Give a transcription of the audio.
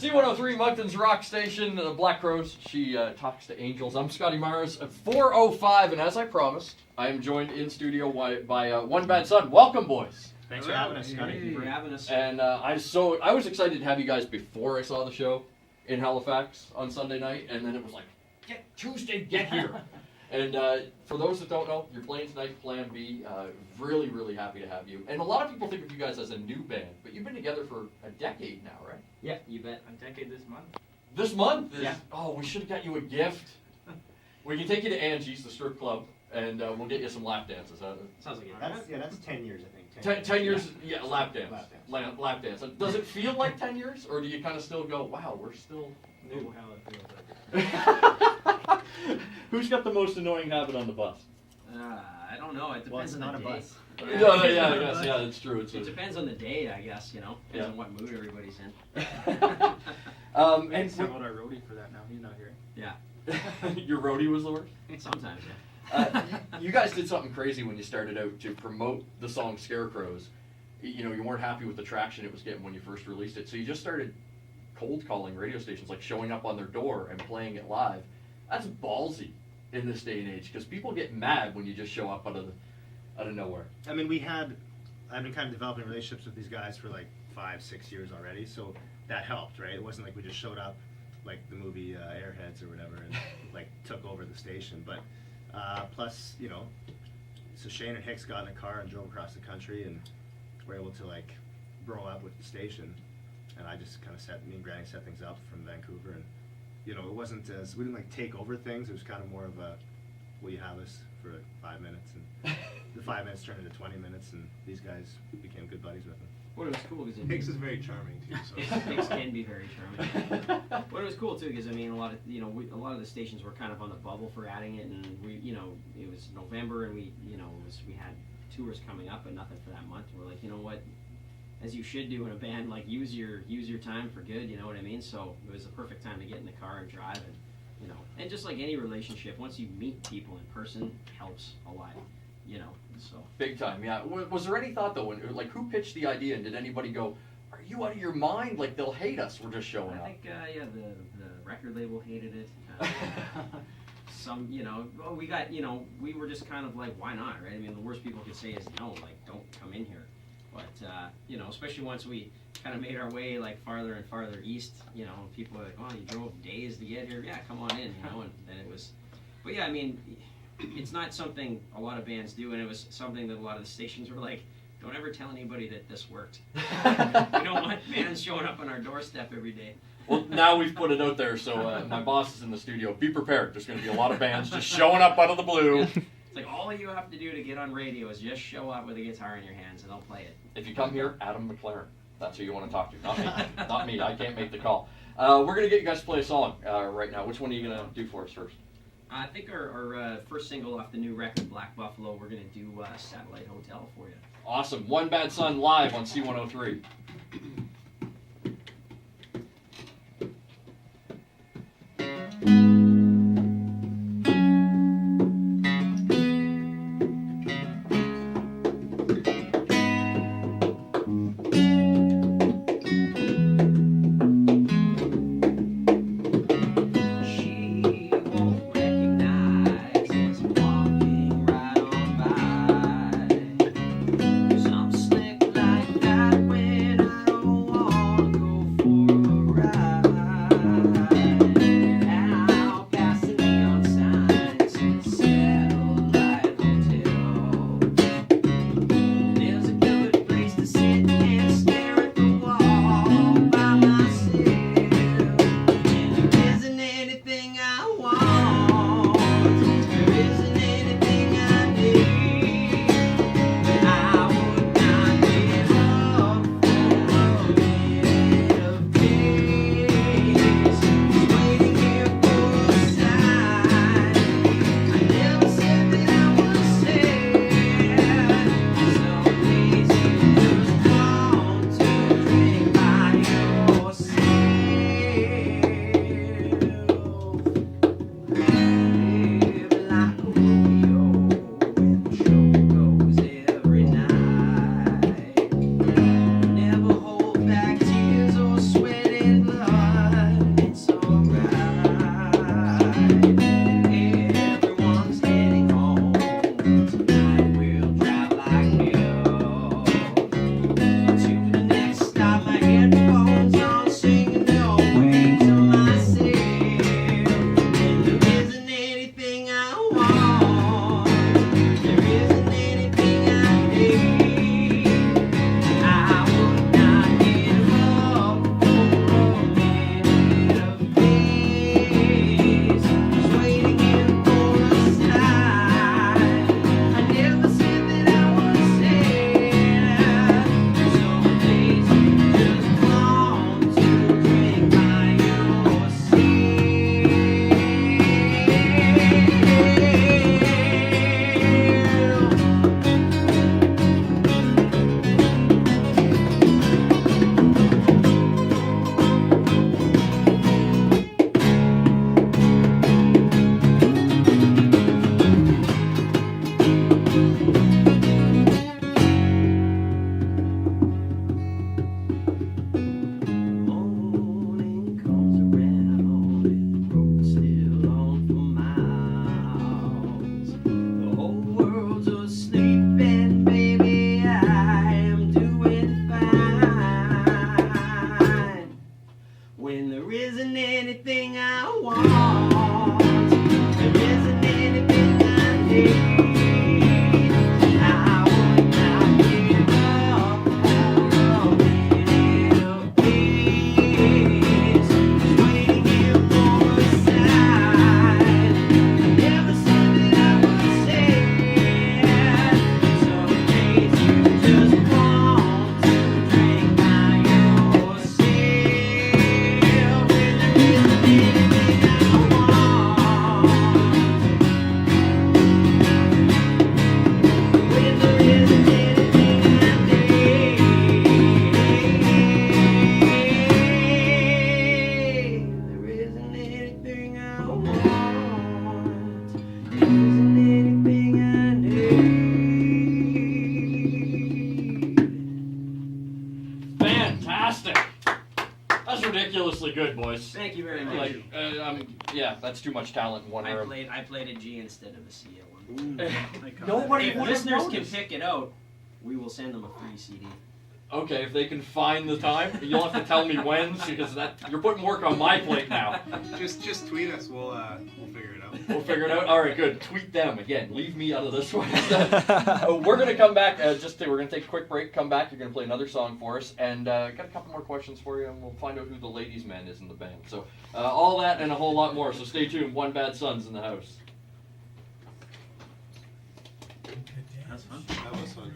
C103 Moncton's Rock Station, Black Crows. She talks to angels. I'm Scotty Mars at 4:05, and as I promised, I am joined in studio by One Bad Son. Welcome, boys. Thanks for having us, Scotty. Thank you for having us. And I was excited to have you guys before I saw the show in Halifax on Sunday night, and then it was like, Tuesday, get here. And for those that don't know, you're playing tonight, Plan B. Really, really happy to have you. And a lot of people think of you guys as a new band, but you've been together for a decade now, right? Yeah, you bet. A decade this month. This month? Yeah. Oh, we should have got you a gift. We can take you to Angie's, the strip club, and we'll get you some lap dances. Sounds like it. That's 10 years, I think. 10 years, yeah, lap dance. Lap dance. Lap dance. Does it feel like 10 years, or do you kind of still go, wow, we're still new? How it feels like. Who's got the most annoying habit on the bus? I don't know. It depends it's on not the a day. bus. Yeah, I guess, yeah, it's true. It depends on the day, I guess, you know. Depends on what mood everybody's in. And sent out our roadie for that now. He's not here. Yeah. Your roadie was the worst? Sometimes, yeah. You guys did something crazy when you started out to promote the song Scarecrows. You know, you weren't happy with the traction it was getting when you first released it, so you just started cold calling radio stations, like showing up on their door and playing it live. That's ballsy in this day and age, because people get mad when you just show up out of nowhere. I mean, I've been kind of developing relationships with these guys for like 5-6 years already, so that helped, right? It wasn't like we just showed up like the movie Airheads or whatever and like took over the station. But plus, you know, so Shane and Hicks got in a car and drove across the country and were able to like grow up with the station. And I just kind of me and Granny set things up from Vancouver, and you know, it wasn't as, we didn't like take over things. It was kind of more of a, will you have us for like 5 minutes? And the 5 minutes turned into 20 minutes, and these guys became good buddies with them. What was cool because Hicks is very charming too. So. Hicks can be very charming. What was cool too, because I mean, a lot of the stations were kind of on the bubble for adding it, and we, you know, it was November, and we had tours coming up, but nothing for that month. And we're like, you know what, as you should do in a band, like use your time for good. You know what I mean? So it was the perfect time to get in the car and drive, and you know, and just like any relationship, once you meet people in person, helps a lot. You know, so. Big time, yeah. Was there any thought though, when, like, who pitched the idea, and did anybody go, are you out of your mind? Like, they'll hate us, we're just showing up. I think, yeah, the record label hated it. Some, you know, we were just kind of like, why not, right? I mean, the worst people could say is no, like, don't come in here. But, you know, especially once we kind of made our way, like, farther and farther east, you know, people were like, oh, you drove days to get here? Yeah, come on in, you know, and then it was, but yeah, I mean, it's not something a lot of bands do, and it was something that a lot of the stations were like, don't ever tell anybody that this worked. We don't want bands showing up on our doorstep every day. Well, now we've put it out there, so my boss is in the studio. Be prepared. There's going to be a lot of bands just showing up out of the blue. It's like all you have to do to get on radio is just show up with a guitar in your hands, and they'll play it. If you come here, Adam McLaren. That's who you want to talk to. Not me. Not me. I can't make the call. We're going to get you guys to play a song right now. Which one are you going to do for us first? I think our first single off the new record, Black Buffalo, we're going to do Satellite Hotel for you. Awesome. One Bad Son live on C103. Some slick like that when I don't When there isn't anything I want, there isn't anything I need. I would not give up on a little piece, just waiting here for a sign. I never said that I was sad. Some days you just want to drink by yourself. When there isn't anything I want, when there isn't anything I need, there isn't anything I want, there isn't anything I need. Fantastic! That's ridiculously good, boys. Thank you very much. Like, yeah, that's too much talent in one I room. played a G instead of a C at one. Nobody If would have listeners can noticed. pick it out, we will send them a free CD. Okay, if they can find the time, you'll have to tell me when, because you're putting work on my plate now. Just tweet us. We'll figure it out. We'll figure it out. All right, good. Tweet them again. Leave me out of this one. We're gonna come back. We're gonna take a quick break. Come back. You're gonna play another song for us, and got a couple more questions for you, and we'll find out who the ladies' man is in the band. So all that and a whole lot more. So stay tuned. One Bad Son's in the house. That was fun.